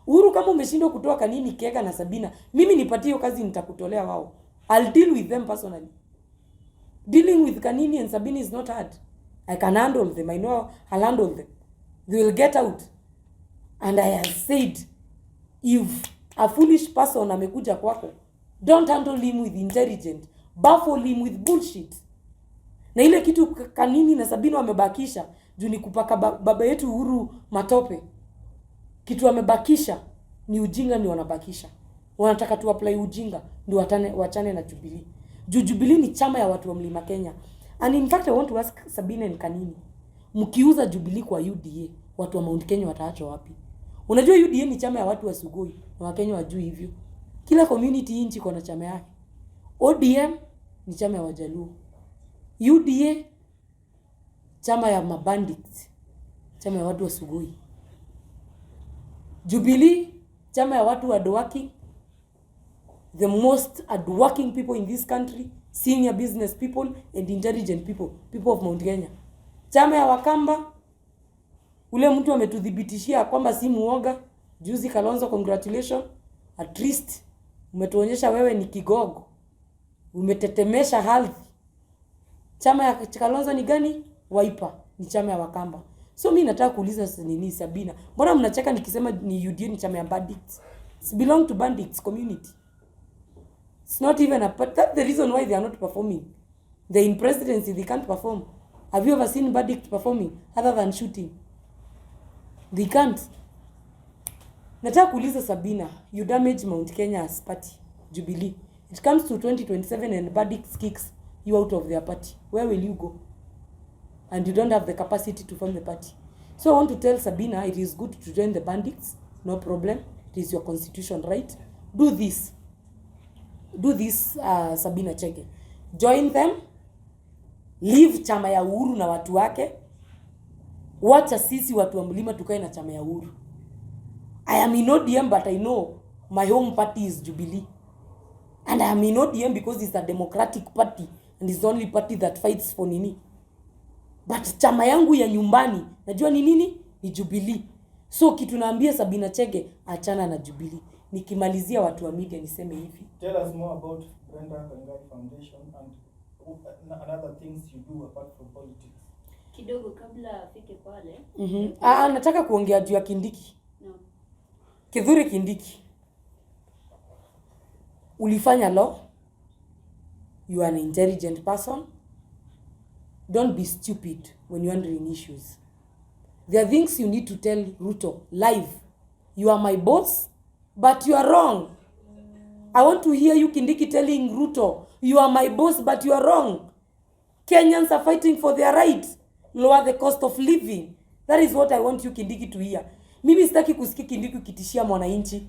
Uhuru, kama umeshindwa kutoa Kanini, Kega na Sabina, mimi nipatie hiyo kazi, nitakutolea wao. I'll deal with them personally. Dealing with Kanini and Sabina is not hard. I can handle them. I know I'll handle them. They will get out. And I have said, if a foolish person amekuja kwako, don't handle him with intelligence. Baffle him with bullshit. Na ile kitu Kanini na Sabina wamebakisha, juu ni kupaka baba yetu Uhuru matope. Kitu wamebakisha ni ujinga, ni wanabakisha. Wanataka tu apply ujinga ndio wachane na Jubilee. Jubilee ni chama ya watu wa Mlima Kenya. And in fact I want to ask Sabina and Kanini, mkiuza Jubilee kwa UDA, watu wa Mount Kenya wataachwa wapi? Unajua UDA ni chama ya watu wa Sugoi, na Wakenya wajui hivyo. Kila community nchi iko na chama yake. ODM ni chama ya Wajaluo. UDA chama ya mabandits, chama ya watu wa Sugoi. Jubilee chama ya watu hardworking, the most hardworking people in this country, senior business people and intelligent people of Mount Kenya. Chama ya Wakamba, ule mtu ametudhibitishia kwamba si muoga. Juzi Kalonzo, congratulations, at least umetuonyesha wewe ni kigogo, umetetemesha ardhi. Chama ya Kalonzo ni gani? Wiper ni chama ya Wakamba. So mimi nataka kuuliza nini Sabina, mbona mnacheka nikisema ni UDA ni chama ya bandits? It belong to bandits community. It's not even a part. That's the reason why they are not performing. They're in presidency, they can't perform. Have you ever seen bandits performing other than shooting? They can't. Nataka kuuliza Sabina, you damage Mount Kenya's party, Jubilee. It comes to 2027 and bandits kicks you out of their party. Where will you go? And you don't have the capacity to form the party. So I want to tell Sabina, it is good to join the bandits. No problem. It is your constitution right. Do this. Do this, Sabina Chege. Join them. Leave chama ya Uhuru na watu wake. Wacha sisi watu wa mlima tukae na chama ya Uhuru. I am in ODM, but I know my home party is Jubilee. And I am in ODM because it's a democratic party. And it's the only party that fights for nini. But chama yangu ya nyumbani, najua ni nini? Ni Jubilee. So kitu naambia Sabina Chege, achana na Jubilee. Nikimalizia watu wa media niseme hivi. Tell us more about Brenda Kangai Foundation and other things you do apart from politics. Kidogo kabla afike pale. Nataka kuongea juu ya Kindiki. No. Kithure Kindiki. Ulifanya law. You are an intelligent person. Don't be stupid when you're handling issues. There are things you need to tell Ruto live. You are my boss, but you are wrong. I want to hear you, Kindiki, telling Ruto, you are my boss, but you are wrong. Kenyans are fighting for their rights. Lower the cost of living. That is what I want you, Kindiki, to hear. Mimi sitaki kusikia Kindiki ukitishia mwananchi.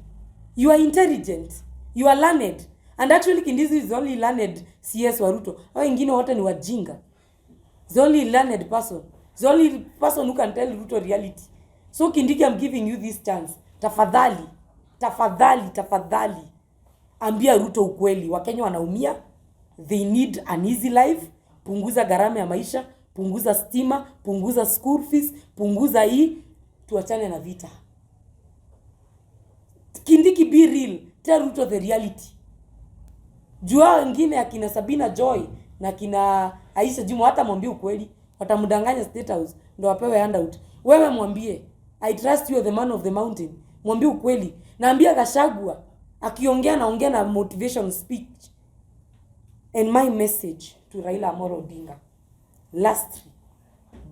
You are intelligent. You are learned. And actually Kindiki is only learned CS wa Ruto. Hao wengine wote ni wajinga. The only learned person. The only person who can tell Ruto reality. So Kindiki, I'm giving you this chance. Tafadhali. Tafadhali. Tafadhali. Ambia Ruto ukweli. Wakenya wanaumia. They need an easy life. Punguza gharama ya maisha. Punguza stima. Punguza school fees. Punguza hii. Tuachane na vita. Kindiki, be real. Tell Ruto the reality. Jua wengine akina Sabina Joy na kina Aisha Juma hata mwambie ukweli. Watamdanganya State House ndio wapewe handout. Wewe mwambie, I trust you are the man of the mountain. Mwambie ukweli. Naambia Gachagua akiongea naongea na motivation speech. And my message to Raila Amolo Odinga. Lastly,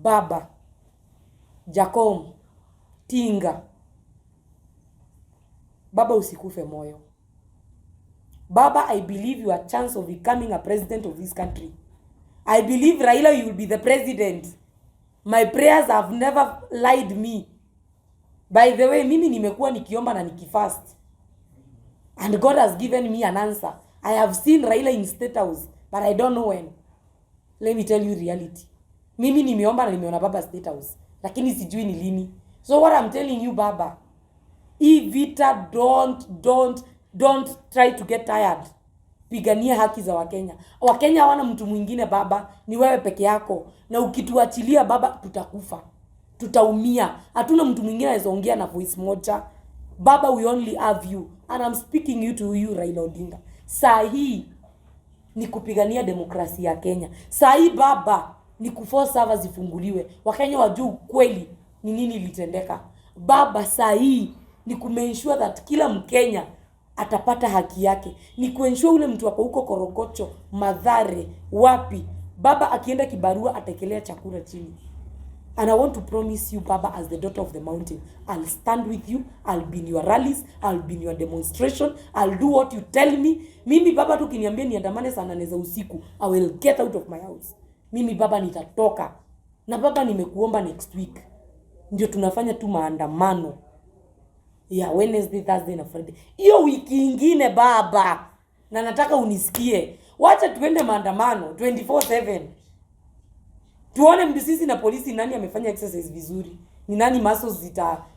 Baba, Jacom, Tinga. Baba, usikufe moyo. Baba, I believe you have a chance of becoming a president of this country. I believe Raila, you will be the president. My prayers have never lied me. By the way, mimi nimekuwa nikiomba na nikifast. And God has given me an answer. I have seen Raila in State House, but I don't know when. Let me tell you reality. Mimi nimeomba na nimeona Baba State House. Lakini sijui ni lini. So what I'm telling you, Baba, Vita, don't try to get tired. Pigania haki za Wakenya. Wakenya hawana mtu mwingine Baba, ni wewe peke yako. Na ukituachilia Baba, tutakufa. Tutaumia. Hatuna mtu mwingine anayeongea na voice moja. Baba, we only have you. And I'm speaking you to you, Raila Odinga. Saa hii ni kupigania demokrasia ya Kenya. Saa hii Baba ni kuforce servers zifunguliwe. Wakenya wajue kweli ni nini litendeka. Baba, saa hii ni kumensure that kila Mkenya atapata haki yake. Ni kuensure ule mtu wako huko Korokocho, Mathare, wapi. Baba akienda kibarua atekelea chakula chini. And I want to promise you, Baba, as the daughter of the mountain, I'll stand with you. I'll be in your rallies. I'll be in your demonstration. I'll do what you tell me. Mimi Baba tu kiniambia niandamane saa 8 za usiku, I will get out of my house. Mimi Baba nitatoka. Na Baba nimekuomba next week. Ndio tunafanya tu maandamano. Yeah, Wednesday, Thursday na Friday. Hiyo wiki ingine Baba. Na nataka unisikie. Wacha tuende maandamano 24/7. Tuone mbisisi na polisi nani amefanya exercise vizuri. Ni nani muscles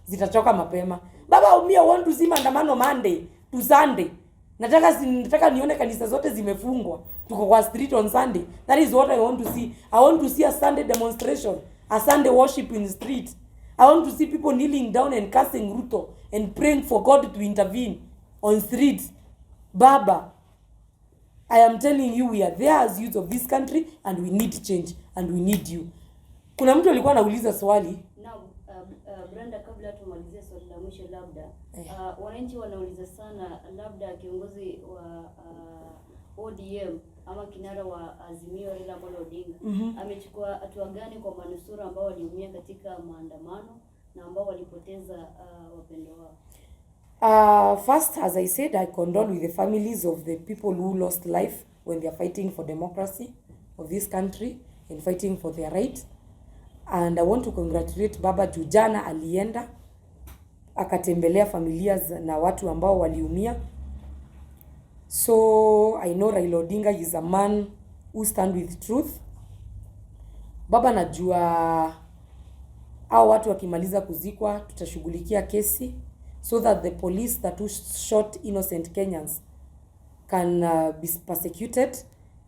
zitachoka mapema. Baba, umia want to see maandamano Monday to Sunday. Nataka nione kanisa zote zimefungwa. Tuko kwa street on Sunday. That is what I want to see. I want to see a Sunday demonstration, a Sunday worship in the street. I want to see people kneeling down and cursing Ruto and praying for God to intervene on streets. Baba, I am telling you, we are there as youth of this country and we need change and we need you. Kuna mtu alikuwa anauliza swali. Now, Brenda, kabla tumalizie swali la mwisho labda, wananchi wanauliza sana labda kiongozi wa ODM ama kinara wa Azimio Raila Amolo Odinga amechukua hatua gani kwa manusura ambao waliumia katika maandamano na ambao walipoteza wapendo wao? First, as I said, I condole with the families of the people who lost life when they are fighting for democracy of this country and fighting for their right. And I want to congratulate Baba Jujana alienda akatembelea familia na watu ambao waliumia. So I know Raila Odinga is a man who stand with truth. Baba najua hao watu wakimaliza kuzikwa tutashughulikia kesi so that the police that shot innocent Kenyans can be persecuted,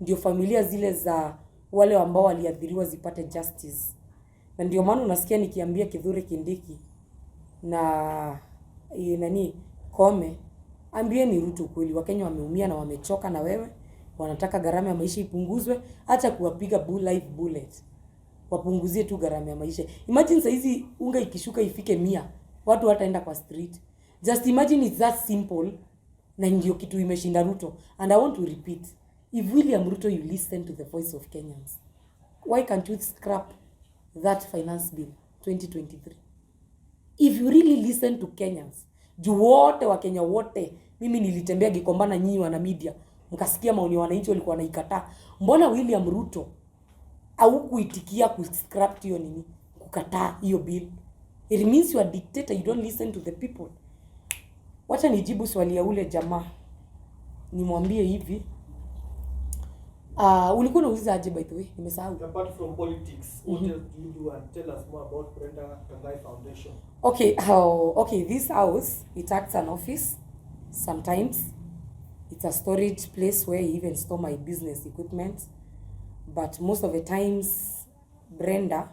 ndio familia zile za wale ambao waliadhiriwa zipate justice. Na ndio maana unasikia nikiambia Kithure Kindiki na Kome, ambieni Ruto kweli, Wakenya wameumia na wamechoka na wewe, wanataka gharama ya maisha ipunguzwe, acha kuwapiga live bullet. Wapunguzie tu gharama ya maisha. Imagine saizi unga ikishuka ifike 100, watu wataenda kwa street. Just imagine it's that simple, na ndio kitu imeshinda Ruto. And I want to repeat, if William Ruto you listen to the voice of Kenyans, why can't you scrap that finance bill 2023? If you really listen to Kenyans, juu wote wa Kenya wote, mimi nilitembea Gikomba na nyinyi wana media, mkasikia maoni wananchi walikuwa wanaikataa. Mbona William Ruto au kuitikia kuscrap hiyo nini, kukataa hiyo bill? It means you are dictator, you don't listen to the people. Wacha nijibu swali ya ule jamaa. Nimwambie hivi. Ulikuwa unauliza aje by the way? Nimesahau. Apart from politics, what else do you do, and tell us more about Brenda Kangai Foundation? Okay, this house, it acts an office. Sometimes it's a storage place where I even store my business equipment. But most of the times, Brenda,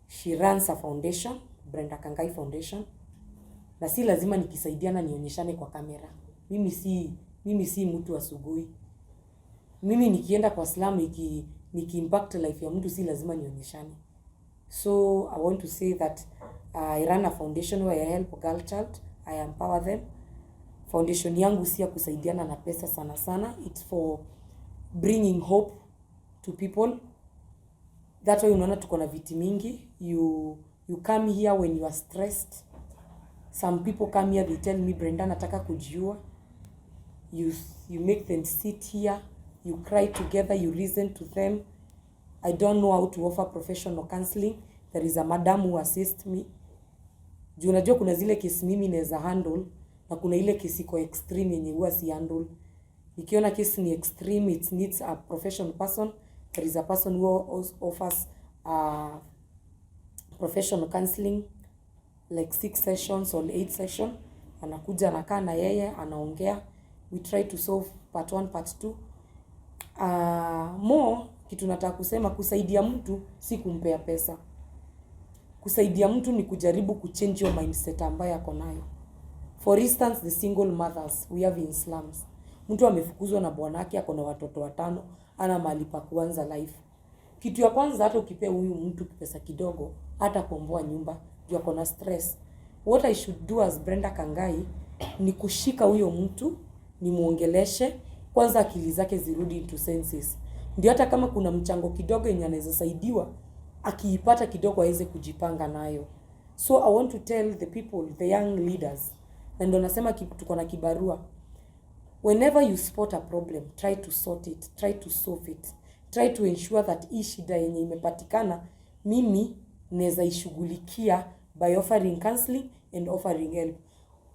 she runs a foundation, Brenda Kangai Foundation. Na si lazima nikisaidiana nionyeshane kwa kamera. Mimi si mtu wa sugui. Mimi nikienda kwa slum niki-impact life ya mtu si lazima nionyeshane. So I want to say that I run a foundation where I help girl child, I empower them. Foundation yangu si ya kusaidiana na pesa sana sana. It's for bringing hope to people. That's why unaona tuko na viti mingi. You come here when you are stressed. Some people come here, they tell me, Brenda, nataka kujiua. You make them sit here. You cry together, you listen to them. I don't know how to offer professional counseling. There is a madam who assists me. Juu unajua kuna zile kesi mimi naweza handle na kuna ile kesi iko extreme yenye huwa si handle. Nikiona kesi ni extreme, it needs a professional person. There is a person who offers professional counseling like 6 sessions or 8 sessions. Anakuja anakaa na yeye, anaongea. We try to solve part 1, part 2. More kitu nataka kusema, kusaidia mtu si kumpea pesa. Kusaidia mtu ni kujaribu kuchange your mindset ambayo yako nayo. For instance, the single mothers we have in slums. Mtu amefukuzwa na bwanake, ako na watoto 5, ana mahali pa kuanza life. Kitu ya kwanza, hata ukipea huyu mtu pesa kidogo, hata kuomboa nyumba, juu ako na stress. What I should do as Brenda Kangai ni kushika huyo mtu, ni muongeleshe, kwanza akili zake zirudi into senses. Ndio hata kama kuna mchango kidogo yenye anaweza saidiwa, akiipata kidogo aweze kujipanga nayo. So I want to tell the people, the young leaders, na ndio nasema tuko na kibarua. Whenever you spot a problem, try to sort it, try to solve it. Try to ensure that hii shida yenye imepatikana, mimi naweza ishughulikia by offering counseling and offering help.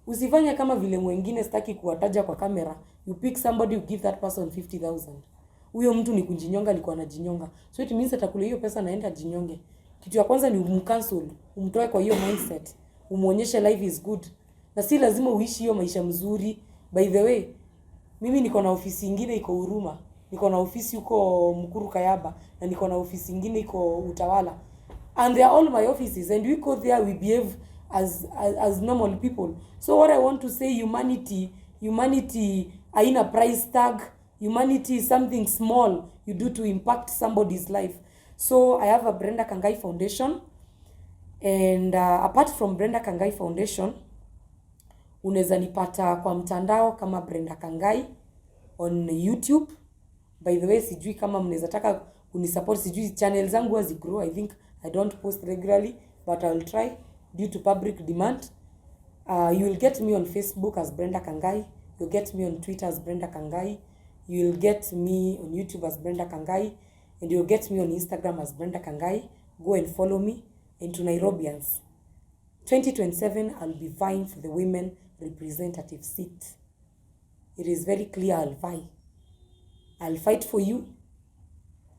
Usifanye kama vile mwingine, sitaki kuwataja kwa kamera, you pick somebody, you give that person 50,000. Huyo mtu ni kujinyonga, alikuwa anajinyonga. So it means atakula hiyo pesa naenda jinyonge. Kitu ya kwanza ni umcancel, umtoe kwa hiyo mindset, umuonyeshe life is good. Na si lazima uishi hiyo maisha mzuri. By the way, mimi niko na ofisi nyingine iko Huruma, niko na ofisi huko Mkuru Kayaba, na niko na ofisi nyingine iko Utawala. And they are all my offices, and we go there, we behave as normal people. So what I want to say, humanity haina price tag. Humanity is something small you do to impact somebody's life. So I have a Brenda Kangai Foundation, And apart from Brenda Kangai Foundation, unaweza nipata kwa mtandao kama Brenda Kangai on YouTube. By the way, sijui kama mnaweza taka kunisupport, sijui channel zangu as grow. I think I don't post regularly, but I will try due to public demand. You will get me on Facebook as Brenda Kangai. You'll get me on Twitter as Brenda Kangai. You'll get me on YouTube as Brenda Kangai. And you'll get me on Instagram as Brenda Kangai. Go and follow me. And to Nairobians, 2027, I'll be vying for the women representative seat. It is very clear I'll vie. I'll fight for you.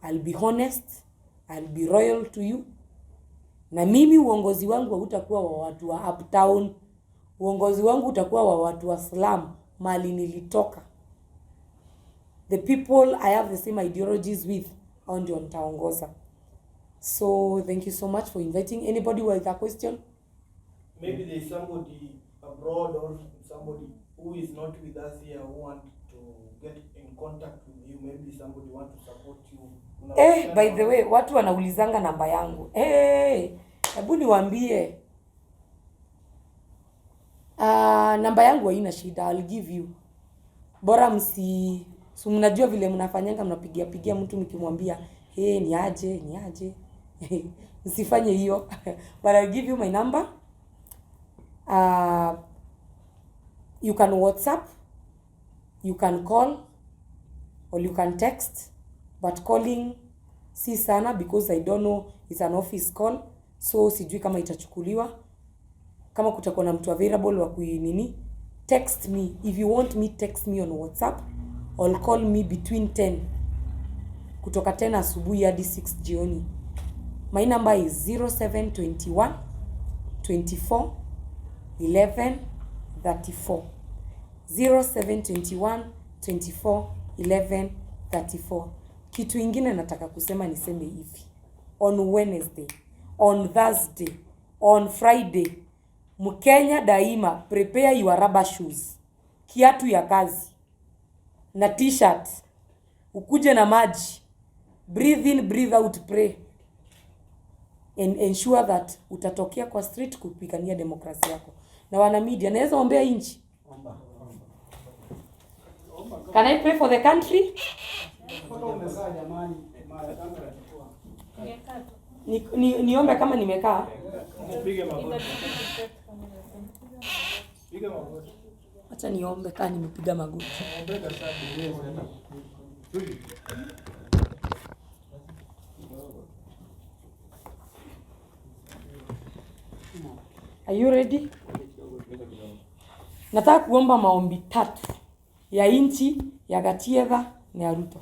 I'll be honest. I'll be loyal to you. Na mimi uongozi wangu hautakuwa wa watu wa uptown. Uongozi wangu utakuwa wa watu wa slum, mali nilitoka. The people I have the same ideologies with, hao ndio nitaongoza. So thank you so much for inviting. Anybody with a question? Maybe there is somebody abroad or somebody who is not with us here who want to get in contact with you. Maybe somebody want to support you. By the way, watu wanaulizanga namba yangu. Hebu niwaambie. Namba yangu haina shida, I'll give you. Bora so mnajua vile mnafanyanga, mnapigia mtu mkimwambia, ni aje. Msifanye hiyo. But I'll give you my number. You can WhatsApp, you can call, or you can text. But calling si sana because I don't know, it's an office call. So sijui kama itachukuliwa. Kama kutakuwa na mtu available wa kuinini, text me. If you want me, text me on WhatsApp or call me between 10. Kutoka 10 asubuhi hadi 6 jioni. My number is 0721 24 11 34. 0721 24 11 34. Kitu ingine nataka kusema niseme hivi. On Wednesday, on Thursday, on Friday, Mkenya daima, prepare your rubber shoes, kiatu ya kazi, na t-shirt, ukuje na maji, breathe in, breathe out, pray, and ensure that utatokea kwa street kupigania demokrasia yako. Na wana media, naweza ombea inchi? Can I pray for the country? Niombe kama nimekaa? Acha niombe kama nimepiga magoti. Are you ready? Nataka kuomba maombi 3 ya inchi, ya Gatietha na ya Ruto.